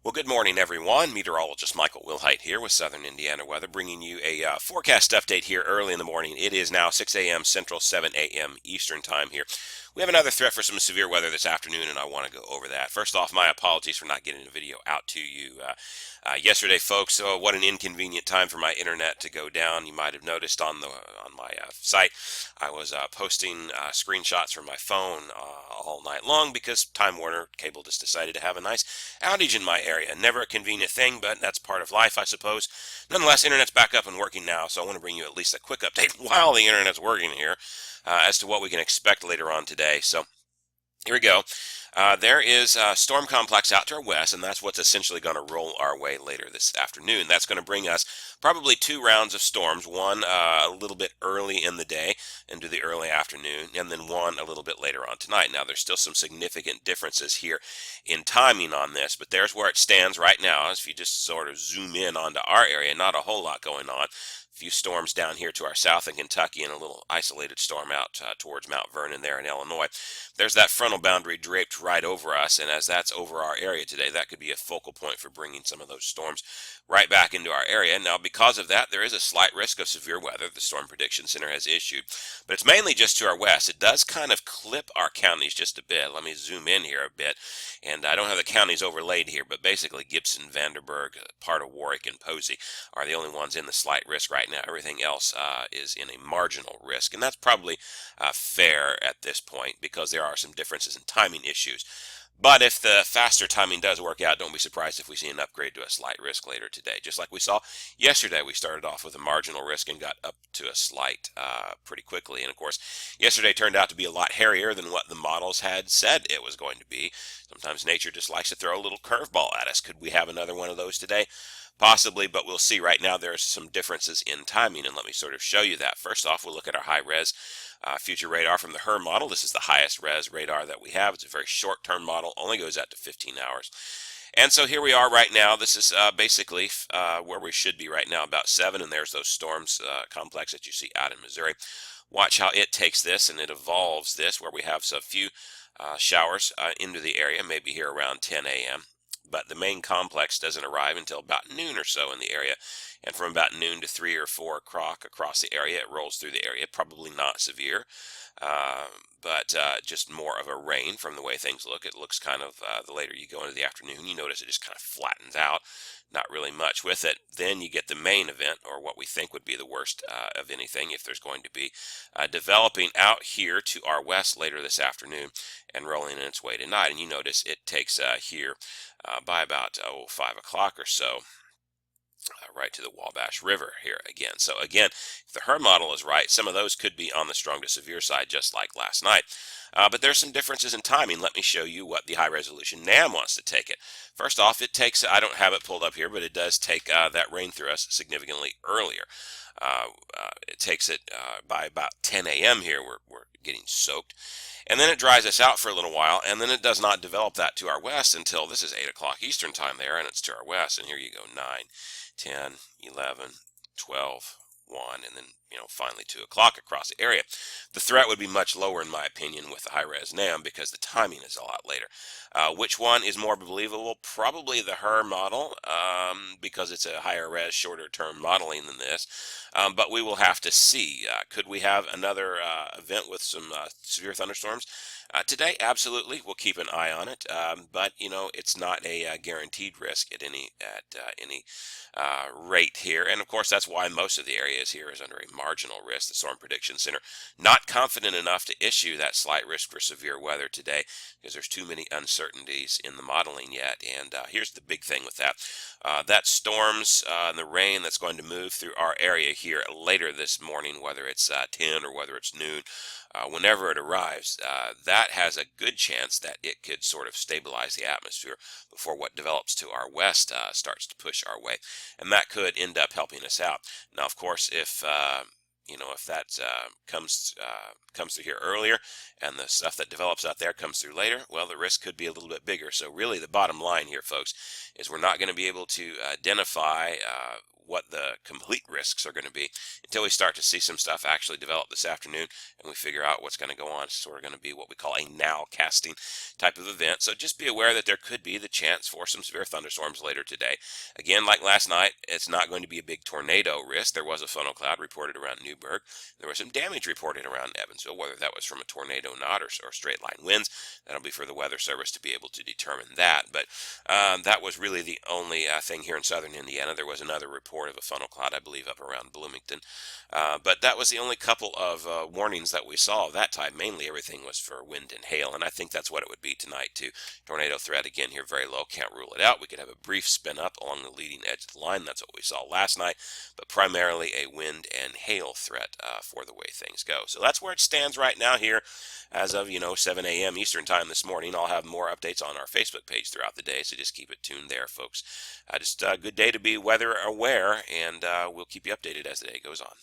Well, good morning, everyone. Meteorologist Michael Wilhite here with Southern Indiana Weather, bringing you a forecast update here early in the morning. It is now 6 a.m. Central, 7 a.m. Eastern Time here. We have another threat for some severe weather this afternoon, and I want to go over that. First off, my apologies for not getting a video out to you yesterday, folks. So, what an inconvenient time for my internet to go down. You might have noticed on my site, I was posting screenshots from my phone all night long because Time Warner Cable just decided to have a nice outage in my area. Never a convenient thing, but that's part of life, I suppose. Nonetheless, internet's back up and working now, so I want to bring you at least a quick update while the internet's working here as to what we can expect later on today. So here we go. There is a storm complex out to our west, and that's what's essentially going to roll our way later this afternoon. That's going to bring us probably two rounds of storms, one a little bit early in the day into the early afternoon, and then one a little bit later on tonight. Now, there's still some significant differences here in timing on this, but there's where it stands right now. If you just sort of zoom in onto our area, not a whole lot going on. Few storms down here to our south in Kentucky and a little isolated storm out towards Mount Vernon there in Illinois. There's that frontal boundary draped right over us, and as that's over our area today, that could be a focal point for bringing some of those storms right back into our area. Now, because of that, there is a slight risk of severe weather the Storm Prediction Center has issued, but it's mainly just to our west. It does kind of clip our counties just a bit. Let me zoom in here a bit, and I don't have the counties overlaid here, but basically Gibson, Vanderburgh, part of Warwick, and Posey are the only ones in the slight risk right now. Everything else is in a marginal risk, and that's probably fair at this point because there are some differences in timing issues. But if the faster timing does work out, don't be surprised if we see an upgrade to a slight risk later today. Just like we saw yesterday, we started off with a marginal risk and got up to a slight pretty quickly. And of course, yesterday turned out to be a lot hairier than what the models had said it was going to be. Sometimes nature just likes to throw a little curveball at us. Could we have another one of those today? Possibly, but we'll see. Right now, there's some differences in timing, and let me sort of show you that. First off, we'll look at our high-res future radar from the HRRR model. This is the highest res radar that we have. It's a very short-term model, only goes out to 15 hours. And so here we are right now. This is basically where we should be right now, about 7, and there's those storms complex that you see out in Missouri. Watch how it takes this and it evolves this, where we have a few showers into the area, maybe here around 10 a.m. But the main complex doesn't arrive until about noon or so in the area. And from about noon to 3 or 4 o'clock across the area, it rolls through the area. Probably not severe, but just more of a rain from the way things look. It looks kind of, the later you go into the afternoon, you notice it just kind of flattens out. Not really much with it. Then you get the main event, or what we think would be the worst of anything, if there's going to be, developing out here to our west later this afternoon and rolling in its way tonight. And you notice it takes here by about 5 o'clock or so, right to the Wabash River here again. So again, if the HRRR model is right, some of those could be on the strong to severe side, just like last night. But there's some differences in timing. Let me show you what the high-resolution NAM wants to take it. First off, it takes, I don't have it pulled up here, but it does take that rain through us significantly earlier. It takes it by about 10 a.m. here. We're getting soaked. And then it dries us out for a little while, and then it does not develop that to our west until this is 8 o'clock Eastern time there, and it's to our west. And here you go, 9, 10, 11, 12, 1, and then, finally 2 o'clock across the area. The threat would be much lower, in my opinion, with the high-res NAM because the timing is a lot later. Which one is more believable? Probably the HRRR model because it's a higher res, shorter term modeling than this. But we will have to see. Could we have another event with some severe thunderstorms? Today, absolutely. We'll keep an eye on it, but it's not a guaranteed risk at any rate here. And of course, that's why most of the areas here is under a marginal risk. The Storm Prediction Center not confident enough to issue that slight risk for severe weather today because there's too many uncertainties in the modeling yet. And here's the big thing with that: that storms and the rain that's going to move through our area here later this morning, whether it's 10 or whether it's noon. Whenever it arrives, that has a good chance that it could sort of stabilize the atmosphere before what develops to our west starts to push our way, and that could end up helping us out. Now, of course, if if that comes through here earlier, and the stuff that develops out there comes through later, well, the risk could be a little bit bigger. So really, the bottom line here, folks, is we're not going to be able to identify what the complete risks are going to be until we start to see some stuff actually develop this afternoon and we figure out what's going to go on. It's sort of going to be what we call a now casting type of event. So just be aware that there could be the chance for some severe thunderstorms later today. Again, like last night, it's not going to be a big tornado risk. There was a funnel cloud reported around Newburgh. There was some damage reported around Evansville, whether that was from a tornado or not, or straight line winds. That'll be for the Weather Service to be able to determine that. But that was really the only thing here in southern Indiana. There was another report of a funnel cloud, I believe, up around Bloomington. But that was the only couple of warnings that we saw of that type. Mainly everything was for wind and hail, and I think that's what it would be tonight too. Tornado threat again here, very low, can't rule it out. We could have a brief spin up along the leading edge of the line. That's what we saw last night, but primarily a wind and hail threat for the way things go. So that's where it stands right now here as of 7 a.m. Eastern time this morning. I'll have more updates on our Facebook page throughout the day, so just keep it tuned there, folks. Just a good day to be weather aware, and we'll keep you updated as the day goes on.